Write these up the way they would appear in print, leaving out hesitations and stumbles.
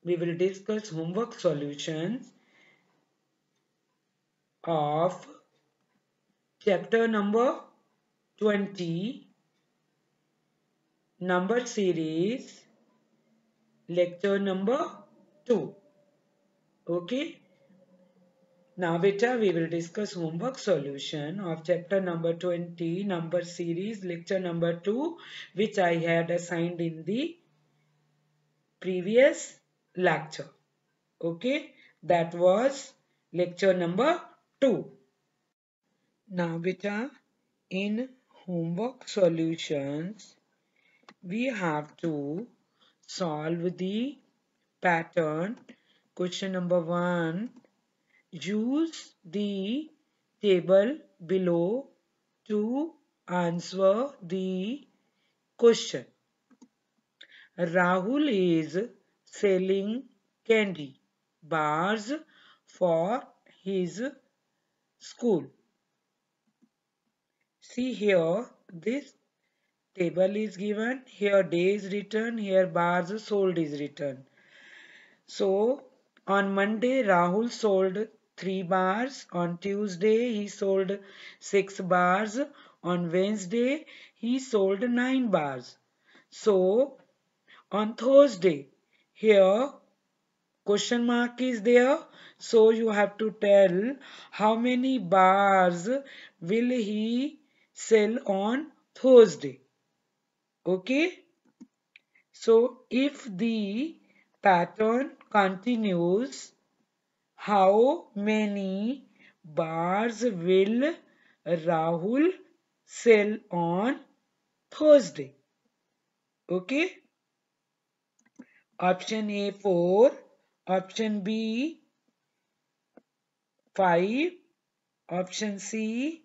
we will discuss homework solutions of chapter number 20, number series, lecture number 2. Okay. Now beta, we will discuss homework solution of chapter number 20, number series, lecture number 2, which I had assigned in the previous lecture. Okay, that was lecture number 2. Now beta, in homework solutions, we have to solve the pattern. Question number 1. Use the table below to answer the question. Rahul is selling candy bars for his school. See here, this table is given, here day is written, here bars sold is written. So on Monday Rahul sold 3 bars, on Tuesday he sold 6 bars, on Wednesday he sold 9 bars. So on Thursday, here question mark is there, so you have to tell how many bars will he sell on Thursday. Okay, so if the pattern continues, how many bars will Rahul sell on Thursday? Okay, option A 4, option B 5, option C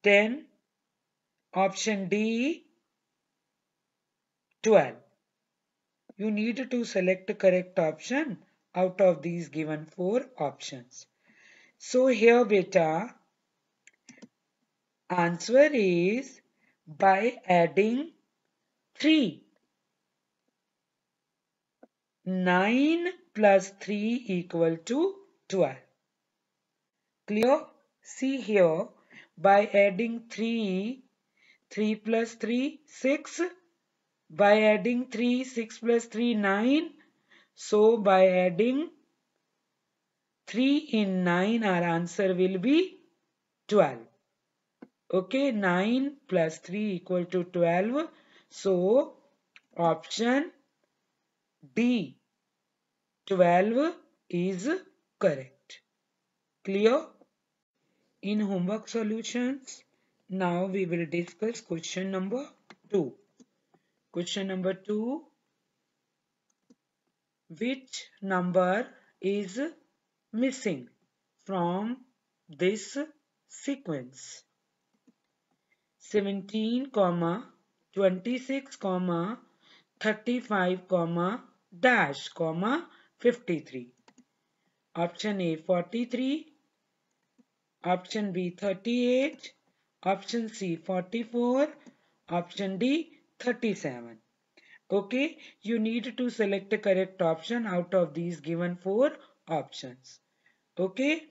10, option D 12. You need to select the correct option out of these given 4 options. So here beta, answer is by adding 3. 9 plus 3 equal to 12. Clear? See here, by adding 3, 3 plus 3, 6. By adding 3, 6 plus 3, 9. So by adding 3 in 9, our answer will be 12. Okay, 9 plus 3 equal to 12. So option D, 12 is correct. Clear? In homework solutions, now we will discuss question number 2. Question number 2. Which number is missing from this sequence? 17, 26, 35, dash, 53. Option A 43, option B 38, option C 44, option D 37. Okay, you need to select the correct option out of these given 4 options. Okay,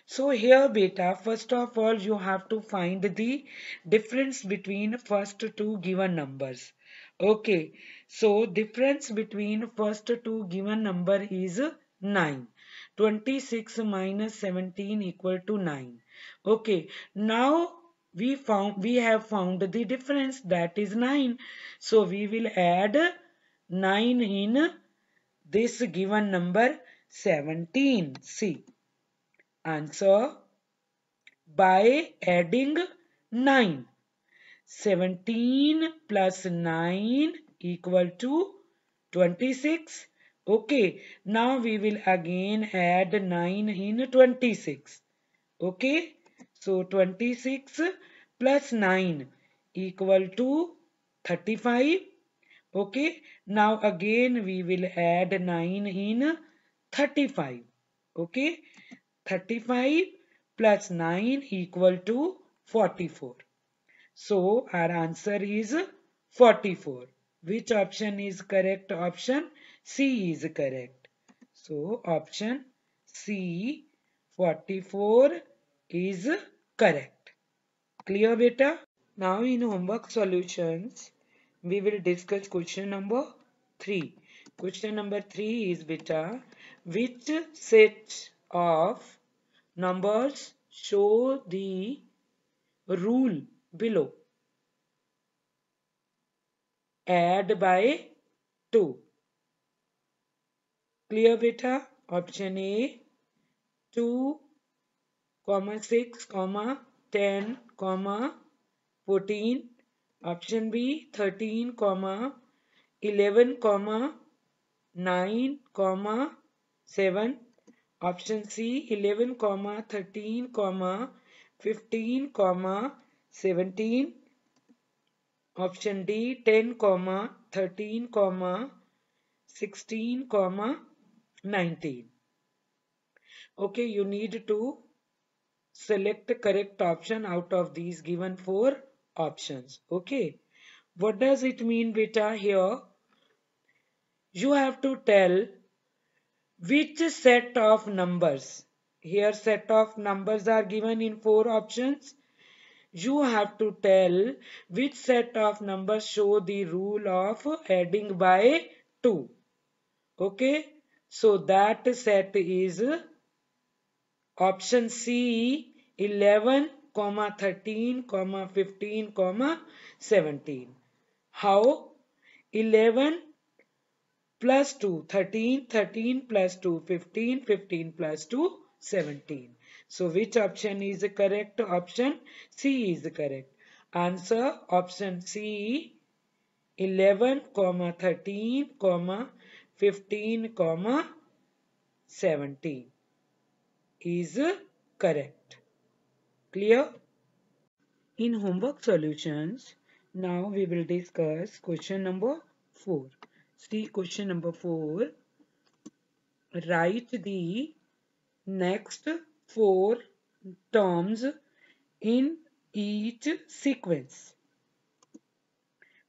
so here beta, first of all you have to find the difference between first 2 given numbers. Okay, so difference between first 2 given number is 9. 26 minus 17 equal to 9. Okay, now we have found the difference, that is 9. So we will add 9 in this given number 17. See, answer by adding 9. 17 plus 9 equal to 26. Okay, now we will again add 9 in 26. Okay, so 26 plus 9 equal to 35. Okay, now again we will add 9 in 35. Okay, 35 plus 9 equal to 44. So our answer is 44. Which option is correct option? C is correct. So option C 44 is correct. Clear beta? Now in homework solutions, we will discuss question number 3. Question number 3 is beta, which set of numbers show the rule below? Add by 2. Clear beta? Option A 2, 6, 10, 14. Option B 13, 11, 9, 7. Option C 11, 13, 15, 17. Option D 10, 13, 16, 19. Okay, you need to select the correct option out of these given four options. Okay, what does it mean beta here? You have to tell which set of numbers. Here set of numbers are given in four options. You have to tell which set of numbers show the rule of adding by 2. Okay, so that set is option C 11, 13, 15, 17. How? 11 plus 2, 13, 13 plus 2, 15, 15 plus 2, 17. So which option is correct? Option C is correct. Answer option C 11, 13, 15, 17 is correct. Clear? In homework solutions, now we will discuss question number 4. See question number 4. Write the next 4 terms in each sequence.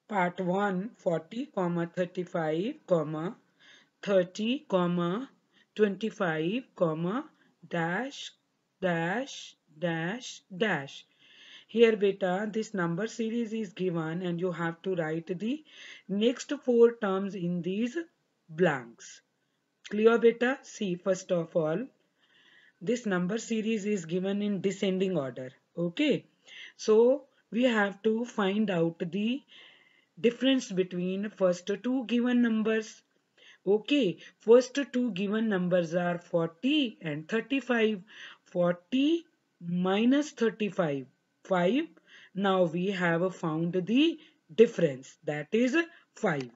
Part 1 40, 35, 30, 25, dash, dash, dash, dash. Here beta, this number series is given and you have to write the next 4 terms in these blanks. Clear beta? See, first of all, this number series is given in descending order. Okay, so we have to find out the difference between first two given numbers. Okay, first two given numbers are 40 and 35. 40 minus 35, 5. Now we have found the difference, that is 5.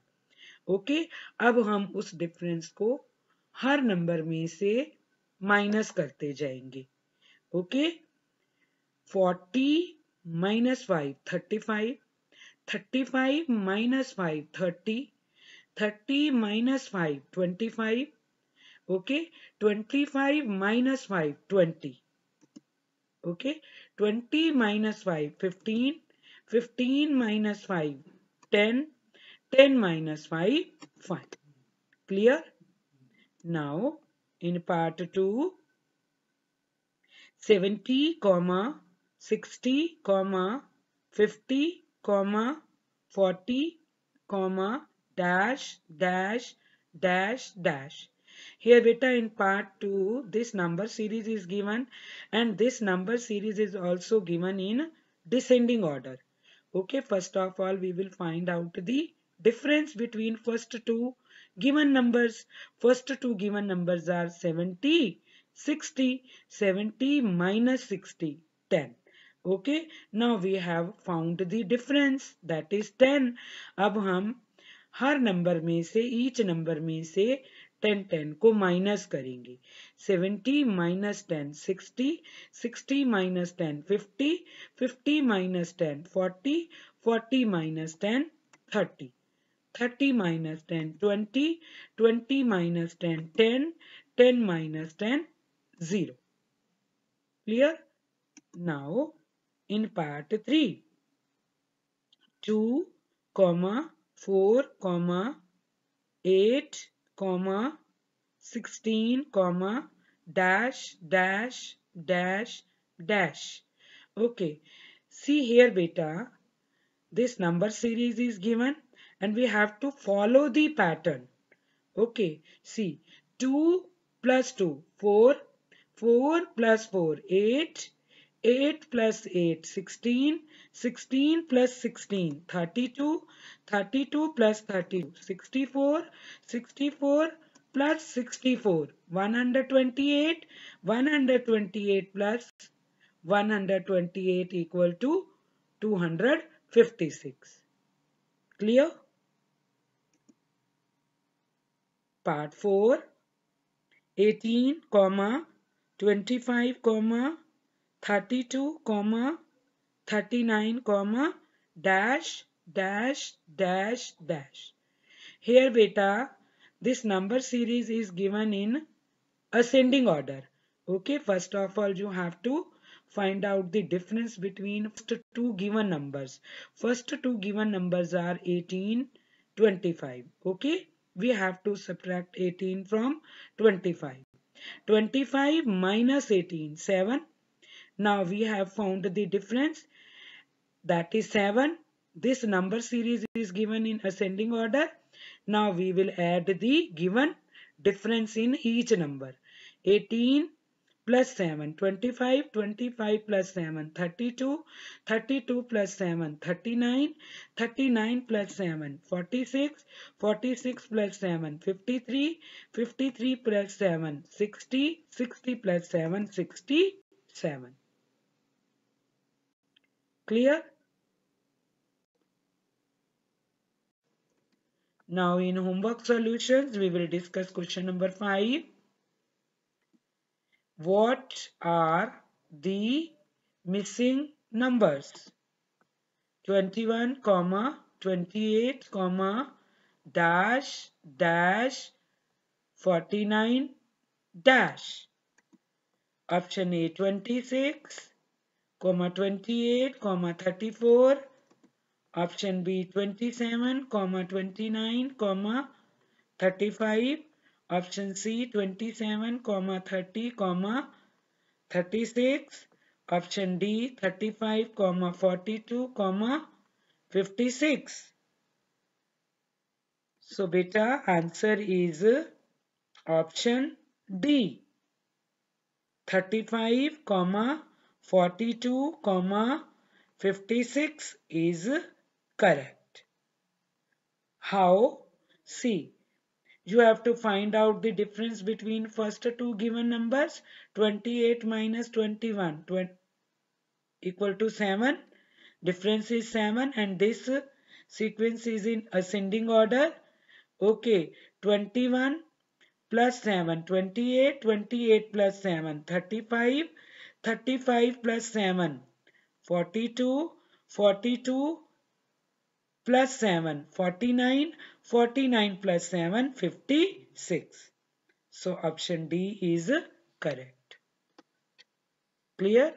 Okay, अब हम उस difference को हर number में से minus करते जाएंगे. Okay, 40 minus 5 35, 35 minus 5 30, 30 minus 5 25. Okay, 25 minus 5 20. Okay, 20 minus 5 15, 15 minus 5 10, 10 minus 5 5. Clear? Now in part 2, 70, 60, 50, 40, dash, dash, dash, dash. Here beta, in part 2 this number series is given and this number series is also given in descending order. Okay, first of all we will find out the difference between first two given numbers. First two given numbers are 70, 60. 70 minus 60, 10. Okay, now we have found the difference, that is 10. अब हम हर number में से, each number में से 10 10 को minus करेंगे. 70 minus 10 60, 60 minus 10 50, 50 minus 10 40, 40 minus 10 30, 30 minus 10 20, 20 minus 10 10, 10 minus 10 0. Clear? Now in part 3, 2, 4, 8, comma 16, comma dash dash dash dash. Okay, see here beta, this number series is given and we have to follow the pattern. Okay, see, 2 plus 2, 4, 4 plus 4, 8, 8 plus 8, 16, 16 plus 16, 32, 32 plus 32, 64, 64 plus 64, 128, 128 plus 128 equal to 256. Clear? Part 4. 18, 25, 32, 39, dash, dash, dash, dash. Here beta, this number series is given in ascending order. Okay, first of all you have to find out the difference between first two given numbers. First two given numbers are 18, 25. Okay, we have to subtract 18 from 25. 25 minus 18, 7. Now we have found the difference, that is 7. This number series is given in ascending order. Now we will add the given difference in each number. 18 plus 7, 25, 25 plus 7, 32, 32 plus 7, 39, 39 plus 7, 46, 46 plus 7, 53, 53 plus 7, 60, 60 plus 7, 67. Clear? Now in homework solutions, we will discuss question number 5. What are the missing numbers? 21, 28, dash, dash, 49, dash. Option A 26, 28, 34. Option B 27, 29, 35. Option C 27, 30, 36. Option D 35, 42, 56. So beta answer is option D. 35, 42, 56 is correct. How? See, you have to find out the difference between first two given numbers. 28 minus 21 equal to 7. Difference is 7 and this sequence is in ascending order. Okay, 21 plus 7, 28, 28 plus 7, 35, 35 plus 7, 42, 42 plus 7, 49, 49 plus 7, 56. So option D is correct. Clear?